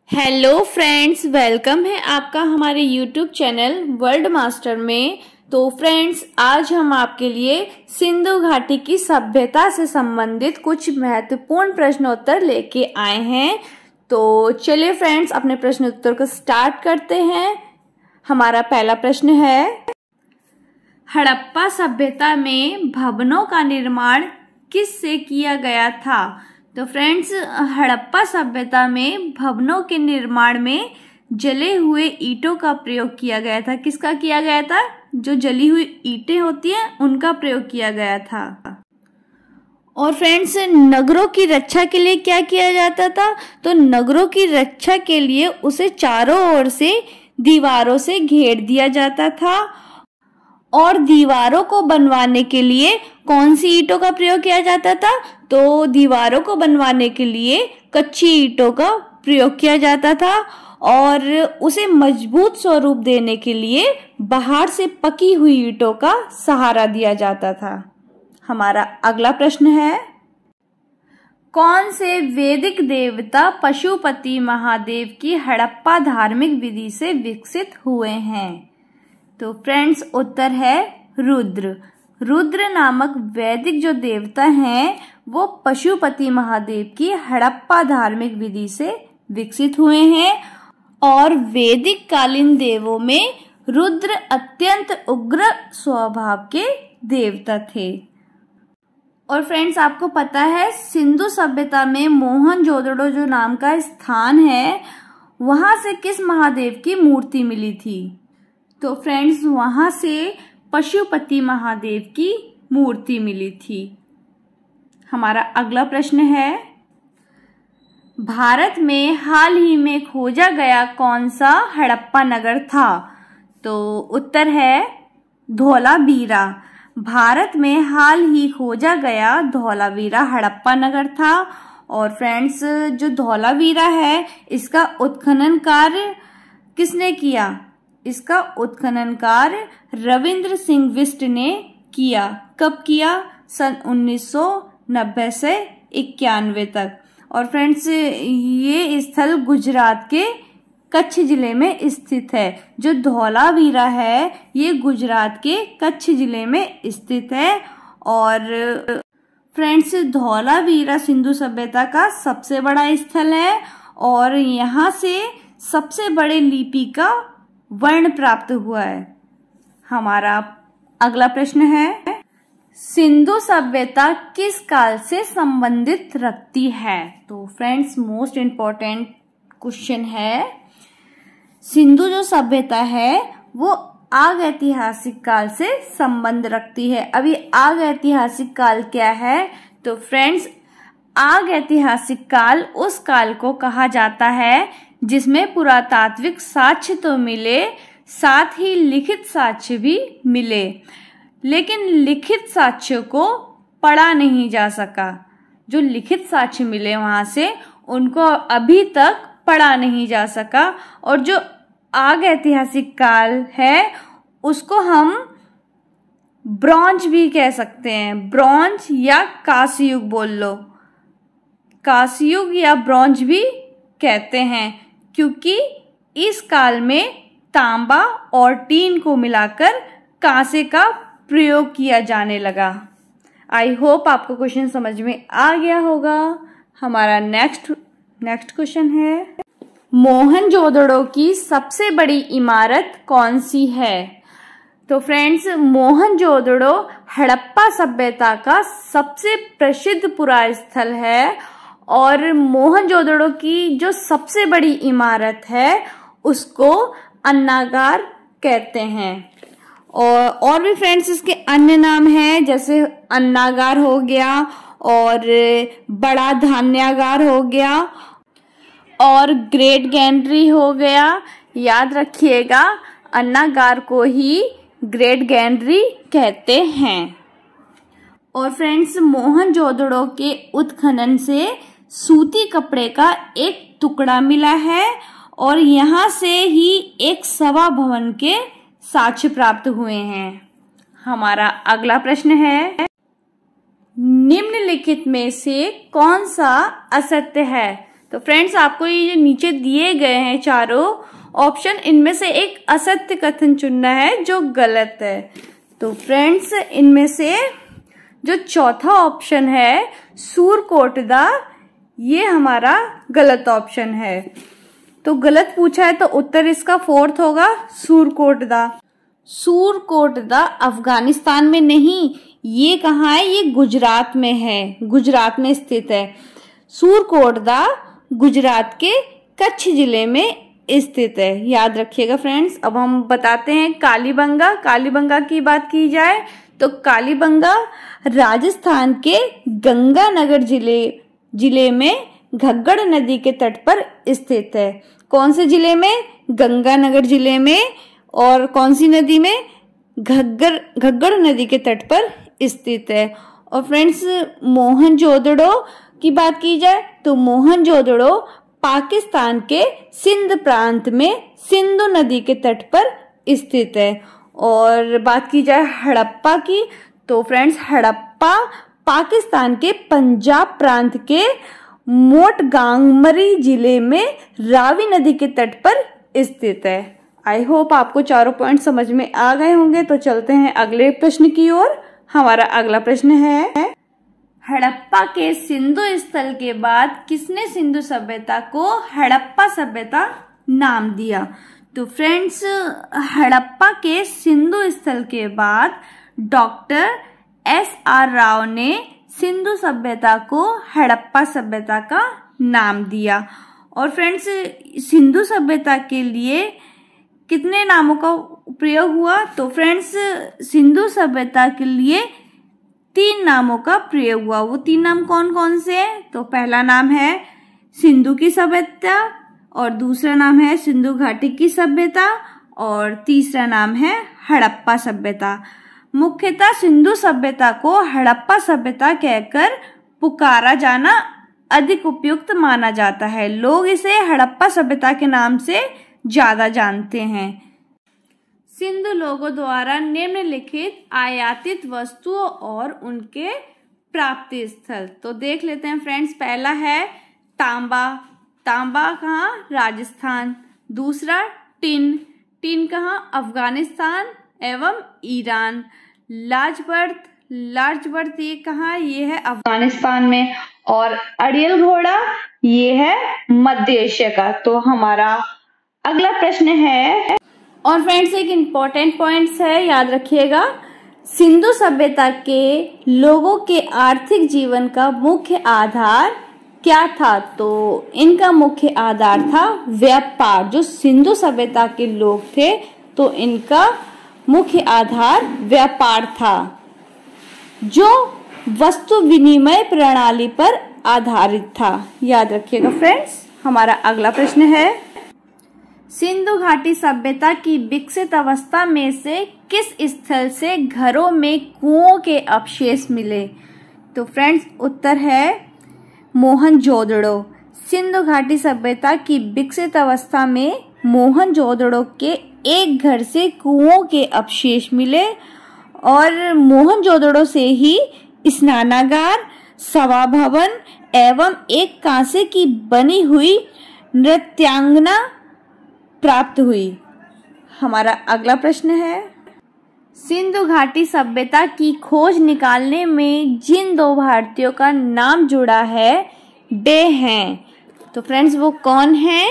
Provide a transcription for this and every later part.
Hello friends, welcome है आपका हमारे यूट्यूब चैनल वर्ल्ड मास्टर में। तो फ्रेंड्स, आज हम आपके लिए सिंधु घाटी की सभ्यता से संबंधित कुछ महत्वपूर्ण प्रश्नोत्तर लेके आए हैं। तो चलिए फ्रेंड्स, अपने प्रश्नोत्तर को स्टार्ट करते हैं। हमारा पहला प्रश्न है, हड़प्पा सभ्यता में भवनों का निर्माण किससे किया गया था? तो फ्रेंड्स, हड़प्पा सभ्यता में भवनों के निर्माण में जले हुए ईंटों का प्रयोग किया गया था। किसका किया गया था? जो जली हुई ईंटें होती हैं उनका प्रयोग किया गया था। और फ्रेंड्स, नगरों की रक्षा के लिए क्या किया जाता था? तो नगरों की रक्षा के लिए उसे चारों ओर से दीवारों से घेर दिया जाता था। और दीवारों को बनवाने के लिए कौन सी ईंटों का प्रयोग किया जाता था? तो दीवारों को बनवाने के लिए कच्ची ईंटों का प्रयोग किया जाता था। और उसे मजबूत स्वरूप देने के लिए बाहर से पकी हुई ईंटों का सहारा दिया जाता था। हमारा अगला प्रश्न है, कौन से वैदिक देवता पशुपति महादेव की हड़प्पा धार्मिक विधि से विकसित हुए हैं? तो फ्रेंड्स, उत्तर है रुद्र। रुद्र नामक वैदिक जो देवता हैं वो पशुपति महादेव की हड़प्पा धार्मिक विधि से विकसित हुए हैं। और वैदिक कालीन देवों में रुद्र अत्यंत उग्र स्वभाव के देवता थे। और फ्रेंड्स, आपको पता है सिंधु सभ्यता में मोहनजोदड़ो जो नाम का स्थान है, वहां से किस महादेव की मूर्ति मिली थी? तो फ्रेंड्स, वहां से पशुपति महादेव की मूर्ति मिली थी। हमारा अगला प्रश्न है, भारत में हाल ही में खोजा गया कौन सा हड़प्पा नगर था? तो उत्तर है धौलावीरा। भारत में हाल ही खोजा गया धौलावीरा हड़प्पा नगर था। और फ्रेंड्स, जो धौलावीरा है इसका उत्खनन कार्य किसने किया? इसका उत्खनन कार्य रविंद्र सिंह बिष्ट ने किया। कब किया? सन 1990 से 91 तक। और फ्रेंड्स, ये स्थल गुजरात के कच्छ जिले में स्थित है। जो धौलावीरा है ये गुजरात के कच्छ जिले में स्थित है। और फ्रेंड्स, धौलावीरा सिंधु सभ्यता का सबसे बड़ा स्थल है और यहाँ से सबसे बड़े लिपि का वर्ण प्राप्त हुआ है। हमारा अगला प्रश्न है, सिंधु सभ्यता किस काल से संबंधित रखती है? तो फ्रेंड्स, मोस्ट इम्पोर्टेंट क्वेश्चन है। सिंधु जो सभ्यता है वो आग ऐतिहासिक काल से संबंध रखती है। अभी आग ऐतिहासिक काल क्या है? तो फ्रेंड्स, आग ऐतिहासिक काल उस काल को कहा जाता है जिसमें पुरातात्विक साक्ष्य तो मिले, साथ ही लिखित साक्ष्य भी मिले, लेकिन लिखित साक्ष्य को पढ़ा नहीं जा सका। जो लिखित साक्ष्य मिले वहां से उनको अभी तक पढ़ा नहीं जा सका। और जो आग ऐतिहासिक काल है उसको हम ब्रॉन्ज भी कह सकते हैं। ब्रॉन्ज या कांस्य युग बोल लो, कांस्य युग या ब्रॉन्ज भी कहते हैं, क्योंकि इस काल में तांबा और टीन को मिलाकर कांसे का प्रयोग किया जाने लगा। आई होप आपको क्वेश्चन समझ में आ गया होगा। हमारा नेक्स्ट क्वेश्चन है, मोहनजोदड़ो की सबसे बड़ी इमारत कौन सी है? तो फ्रेंड्स, मोहनजोदड़ो हड़प्पा सभ्यता का सबसे प्रसिद्ध पुरास्थल है। और मोहनजोदड़ो की जो सबसे बड़ी इमारत है उसको अन्नागार कहते हैं। और भी फ्रेंड्स इसके अन्य नाम हैं, जैसे अन्नागार हो गया और बड़ा धान्यागार हो गया और ग्रेट गैंट्री हो गया। याद रखिएगा, अन्नागार को ही ग्रेट गैंट्री कहते हैं। और फ्रेंड्स, मोहनजोदड़ो के उत्खनन से सूती कपड़े का एक टुकड़ा मिला है और यहाँ से ही एक सभा भवन के साक्ष्य प्राप्त हुए हैं। हमारा अगला प्रश्न है, निम्नलिखित में से कौन सा असत्य है? तो फ्रेंड्स आपको ये जो नीचे दिए गए हैं चारों ऑप्शन, इनमें से एक असत्य कथन चुनना है जो गलत है। तो फ्रेंड्स इनमें से जो चौथा ऑप्शन है सूरकोटदा, ये हमारा गलत ऑप्शन है। तो गलत पूछा है तो उत्तर इसका फोर्थ होगा सूरकोटदा। सूरकोटदा अफगानिस्तान में नहीं, ये कहाँ है, ये गुजरात में है, गुजरात में स्थित है। सूरकोटदा गुजरात के कच्छ जिले में स्थित है, याद रखिएगा फ्रेंड्स। अब हम बताते हैं कालीबंगा। कालीबंगा की बात की जाए तो कालीबंगा राजस्थान के गंगानगर जिले में घग्गड़ नदी के तट पर स्थित है। कौन से जिले में? गंगानगर जिले में। और कौन सी नदी में? घग्गड़ नदी के तट पर स्थित है। और फ्रेंड्स मोहनजोदड़ो की बात की जाए तो मोहनजोदड़ो पाकिस्तान के सिंध प्रांत में सिंधु नदी के तट पर स्थित है। और बात की जाए हड़प्पा की तो फ्रेंड्स हड़प्पा पाकिस्तान के पंजाब प्रांत के मोटगांगमरी जिले में रावी नदी के तट पर स्थित है। आई होप आपको चारों पॉइंट समझ में आ गए होंगे। तो चलते हैं अगले प्रश्न की ओर। हमारा अगला प्रश्न है, हड़प्पा के सिंधु स्थल के बाद किसने सिंधु सभ्यता को हड़प्पा सभ्यता नाम दिया? तो फ्रेंड्स हड़प्पा के सिंधु स्थल के बाद डॉक्टर SR राव ने सिंधु सभ्यता को हड़प्पा सभ्यता का नाम दिया। और फ्रेंड्स सिंधु सभ्यता के लिए कितने नामों का प्रयोग हुआ? तो फ्रेंड्स सिंधु सभ्यता के लिए 3 नामों का प्रयोग हुआ। वो 3 नाम कौन कौन से हैं? तो पहला नाम है सिंधु की सभ्यता, और दूसरा नाम है सिंधु घाटी की सभ्यता, और तीसरा नाम है हड़प्पा सभ्यता। मुख्यतः सिंधु सभ्यता को हड़प्पा सभ्यता कहकर पुकारा जाना अधिक उपयुक्त माना जाता है। लोग इसे हड़प्पा सभ्यता के नाम से ज्यादा जानते हैं। सिंधु लोगों द्वारा निम्नलिखित आयातित वस्तुओं और उनके प्राप्ति स्थल। तो देख लेते हैं फ्रेंड्स। पहला है तांबा। तांबा कहाँ? राजस्थान। दूसरा टिन कहाँ? अफगानिस्तान एवं ईरान। लार्ज ये कहाँ? ये है अफगानिस्तान में। और अड़ियल घोड़ा ये है मध्य एशिया का। तो हमारा अगला प्रश्न है, और फ्रेंड्स एक इम्पोर्टेंट पॉइंट्स है, याद रखिएगा। सिंधु सभ्यता के लोगों के आर्थिक जीवन का मुख्य आधार क्या था? तो इनका मुख्य आधार था व्यापार। जो सिंधु सभ्यता के लोग थे तो इनका मुख्य आधार व्यापार था, जो वस्तु विनिमय प्रणाली पर आधारित था। याद रखिएगा फ्रेंड्स। हमारा अगला प्रश्न है, सिंधु घाटी सभ्यता की विकसित अवस्था में से किस स्थल से घरों में कुओं के अवशेष मिले? तो फ्रेंड्स उत्तर है मोहनजोदड़ो। सिंधु घाटी सभ्यता की विकसित अवस्था में मोहनजोदड़ो के एक घर से कुओं के अवशेष मिले, और मोहनजोदड़ो से ही स्नानागार, सभा भवन एवं एक कांसे की बनी हुई नृत्यांगना प्राप्त हुई। हमारा अगला प्रश्न है, सिंधु घाटी सभ्यता की खोज निकालने में जिन 2 भारतीयों का नाम जुड़ा है वे हैं। तो फ्रेंड्स वो कौन हैं?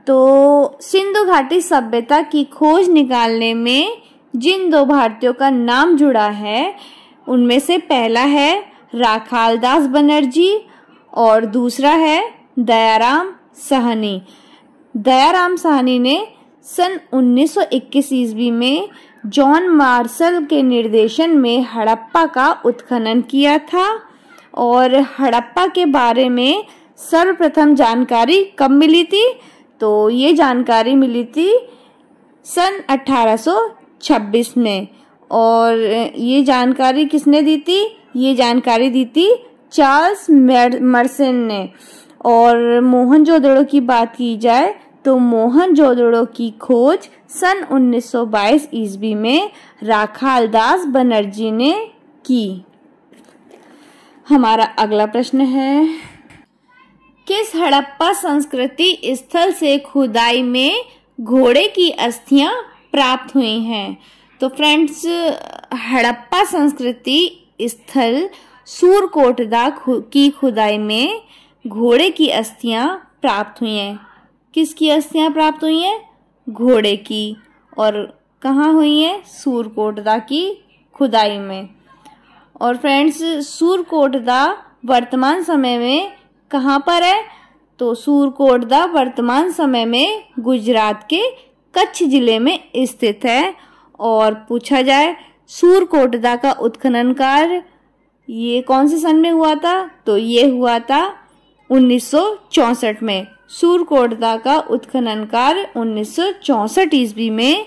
तो सिंधु घाटी सभ्यता की खोज निकालने में जिन 2 भारतीयों का नाम जुड़ा है उनमें से पहला है राखालदास बनर्जी और दूसरा है दयाराम साहनी। दयाराम साहनी ने सन 1921 ईस्वी में जॉन मार्शल के निर्देशन में हड़प्पा का उत्खनन किया था। और हड़प्पा के बारे में सर्वप्रथम जानकारी कब मिली थी? तो ये जानकारी मिली थी सन 1826 में। और ये जानकारी किसने दी थी? ये जानकारी दी थी चार्ल्स मर्सन ने। और मोहनजोदड़ो की बात की जाए तो मोहनजोदड़ो की खोज सन 1922 ईस्वी में राखालदास बनर्जी ने की। हमारा अगला प्रश्न है, किस हड़प्पा संस्कृति स्थल से खुदाई में घोड़े की अस्थियां प्राप्त हुई हैं? तो फ्रेंड्स, हड़प्पा संस्कृति स्थल सूरकोटदा की खुदाई में घोड़े की अस्थियां प्राप्त हुई हैं। किसकी अस्थियां प्राप्त हुई हैं? घोड़े की। और कहाँ हुई हैं? सूरकोटदा की खुदाई में। और फ्रेंड्स, सूरकोटदा वर्तमान समय में कहाँ पर है? तो सूरकोटदा वर्तमान समय में गुजरात के कच्छ जिले में स्थित है। और पूछा जाए सूरकोटदा का उत्खनन कार्य ये कौन से सन में हुआ था? तो ये हुआ था 1964 में। सूरकोटदा का उत्खनन कार्य 1964 ईस्वी में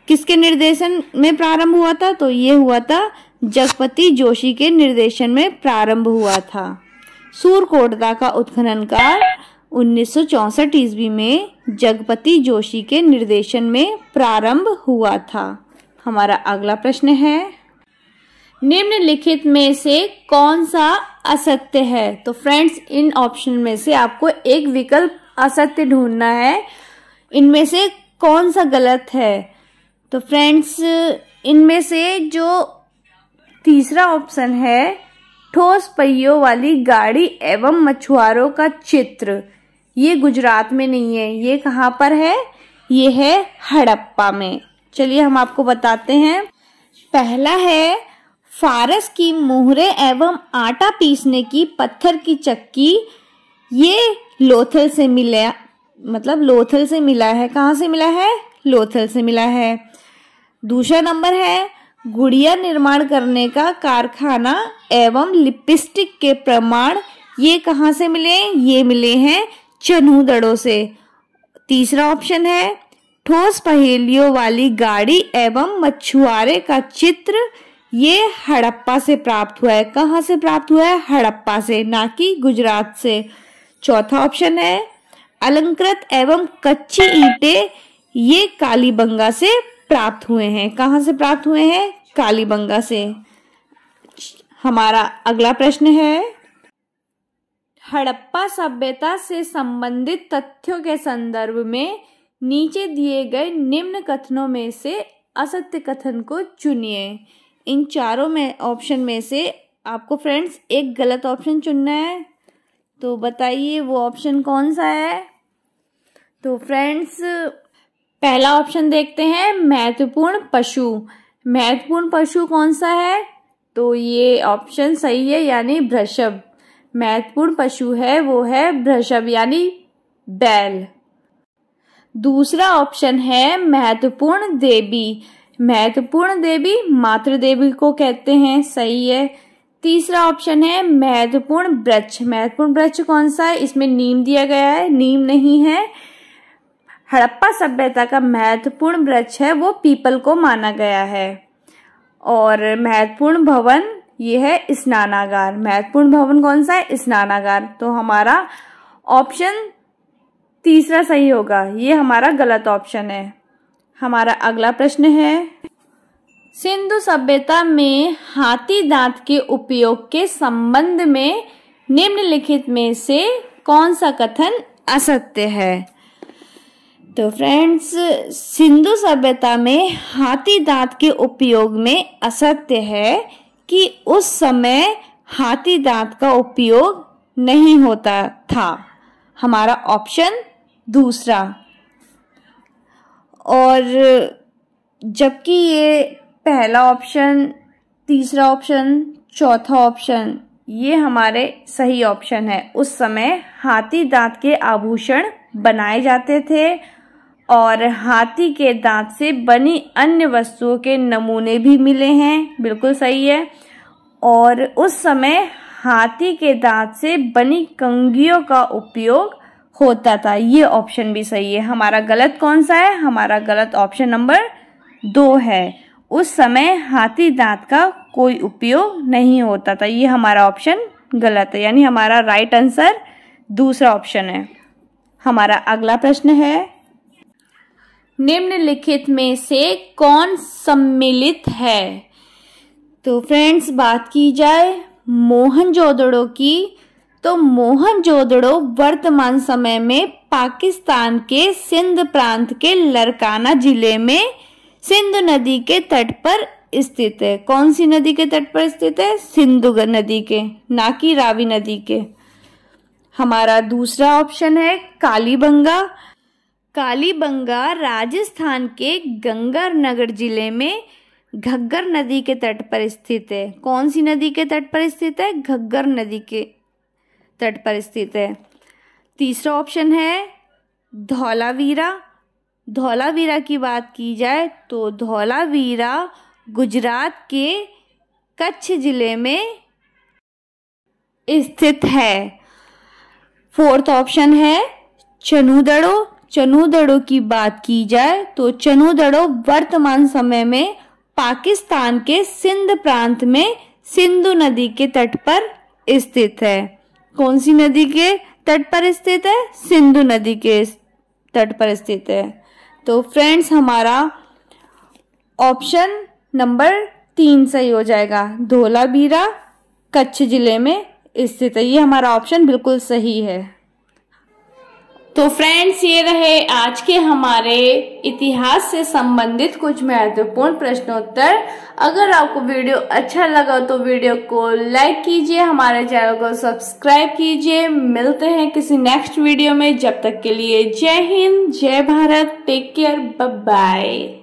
किसके निर्देशन में प्रारंभ हुआ था? तो ये हुआ था जगपति जोशी के निर्देशन में प्रारंभ हुआ था। सूरकोटदा का उत्खनन कार्य 1964 ईस्वी में जगपति जोशी के निर्देशन में प्रारंभ हुआ था। हमारा अगला प्रश्न है, निम्नलिखित में से कौन सा असत्य है? तो फ्रेंड्स, इन ऑप्शन में से आपको एक विकल्प असत्य ढूंढना है। इनमें से कौन सा गलत है? तो फ्रेंड्स, इनमें से जो तीसरा ऑप्शन है, ठोस पहियों वाली गाड़ी एवं मछुआरों का चित्र, ये गुजरात में नहीं है। ये कहाँ पर है? ये है हड़प्पा में। चलिए हम आपको बताते हैं। पहला है, फारस की मुहरे एवं आटा पीसने की पत्थर की चक्की, ये लोथल से मिला, मतलब लोथल से मिला है। कहाँ से मिला है? लोथल से मिला है। दूसरा नंबर है, गुड़िया निर्माण करने का कारखाना एवं लिपस्टिक के प्रमाण, ये कहाँ से मिले? ये मिले हैं चनूदड़ों से। तीसरा ऑप्शन है, ठोस पहेलियों वाली गाड़ी एवं मछुआरे का चित्र, ये हड़प्पा से प्राप्त हुआ है। कहाँ से प्राप्त हुआ है? हड़प्पा से, ना कि गुजरात से। चौथा ऑप्शन है, अलंकृत एवं कच्ची ईंटें, ये कालीबंगा से प्राप्त हुए हैं। कहाँ से प्राप्त हुए हैं? कालीबंगा से। हमारा अगला प्रश्न है, हड़प्पा सभ्यता से संबंधित तथ्यों के संदर्भ में नीचे दिए गए निम्न कथनों में से असत्य कथन को चुनिए। इन चारों में ऑप्शन में से आपको फ्रेंड्स एक गलत ऑप्शन चुनना है। तो बताइए वो ऑप्शन कौन सा है? तो फ्रेंड्स, पहला ऑप्शन देखते हैं, महत्वपूर्ण पशु। महत्वपूर्ण पशु कौन सा है? तो ये ऑप्शन सही है, यानी वृषभ। महत्वपूर्ण पशु है वो है वृषभ, यानी बैल। दूसरा ऑप्शन है महत्वपूर्ण देवी। महत्वपूर्ण देवी मातृ देवी को कहते हैं, सही है। तीसरा ऑप्शन है महत्वपूर्ण वृक्ष। महत्वपूर्ण वृक्ष कौन सा है? इसमें नीम दिया गया है, नीम नहीं है। हड़प्पा सभ्यता का महत्वपूर्ण वृक्ष है वो पीपल को माना गया है। और महत्वपूर्ण भवन ये है स्नानागार। महत्वपूर्ण भवन कौन सा है? स्नानागार। तो हमारा ऑप्शन तीसरा सही होगा, ये हमारा गलत ऑप्शन है। हमारा अगला प्रश्न है, सिंधु सभ्यता में हाथी दांत के उपयोग के संबंध में निम्नलिखित में से कौन सा कथन असत्य है? तो फ्रेंड्स, सिंधु सभ्यता में हाथी दांत के उपयोग में असत्य है कि उस समय हाथी दांत का उपयोग नहीं होता था। हमारा ऑप्शन दूसरा। और जबकि ये पहला ऑप्शन, तीसरा ऑप्शन, चौथा ऑप्शन ये हमारे सही ऑप्शन है। उस समय हाथी दांत के आभूषण बनाए जाते थे और हाथी के दांत से बनी अन्य वस्तुओं के नमूने भी मिले हैं, बिल्कुल सही है। और उस समय हाथी के दांत से बनी कंघियों का उपयोग होता था, ये ऑप्शन भी सही है। हमारा गलत कौन सा है? हमारा गलत ऑप्शन नंबर 2 है। उस समय हाथी दांत का कोई उपयोग नहीं होता था, ये हमारा ऑप्शन गलत है, यानी हमारा राइट आंसर दूसरा ऑप्शन है। हमारा अगला प्रश्न है, निम्नलिखित में से कौन सम्मिलित है? तो फ्रेंड्स, बात की जाए मोहनजोदड़ो की, तो मोहनजोदड़ो वर्तमान समय में पाकिस्तान के सिंध प्रांत के लरकाना जिले में सिंधु नदी के तट पर स्थित है। कौन सी नदी के तट पर स्थित है? सिंधु नदी के, ना कि रावी नदी के। हमारा दूसरा ऑप्शन है कालीबंगा। कालीबंगा राजस्थान के गंगानगर जिले में घग्गर नदी के तट पर स्थित है। कौन सी नदी के तट पर स्थित है? घग्गर नदी के तट पर स्थित है। तीसरा ऑप्शन है धौलावीरा। धौलावीरा की बात की जाए तो धौलावीरा गुजरात के कच्छ जिले में स्थित है। फोर्थ ऑप्शन है चनूदड़ो। चनूदड़ो की बात की जाए तो चनूदड़ो वर्तमान समय में पाकिस्तान के सिंध प्रांत में सिंधु नदी के तट पर स्थित है। कौन सी नदी के तट पर स्थित है? सिंधु नदी के तट पर स्थित है। तो फ्रेंड्स, हमारा ऑप्शन नंबर 3 सही हो जाएगा। धौलावीरा कच्छ जिले में स्थित है। ये हमारा ऑप्शन बिल्कुल सही है। तो फ्रेंड्स, ये रहे आज के हमारे इतिहास से संबंधित कुछ महत्वपूर्ण प्रश्नोत्तर। अगर आपको वीडियो अच्छा लगा तो वीडियो को लाइक कीजिए, हमारे चैनल को सब्सक्राइब कीजिए। मिलते हैं किसी नेक्स्ट वीडियो में। जब तक के लिए जय हिंद, जय Bharat, take care, bye bye.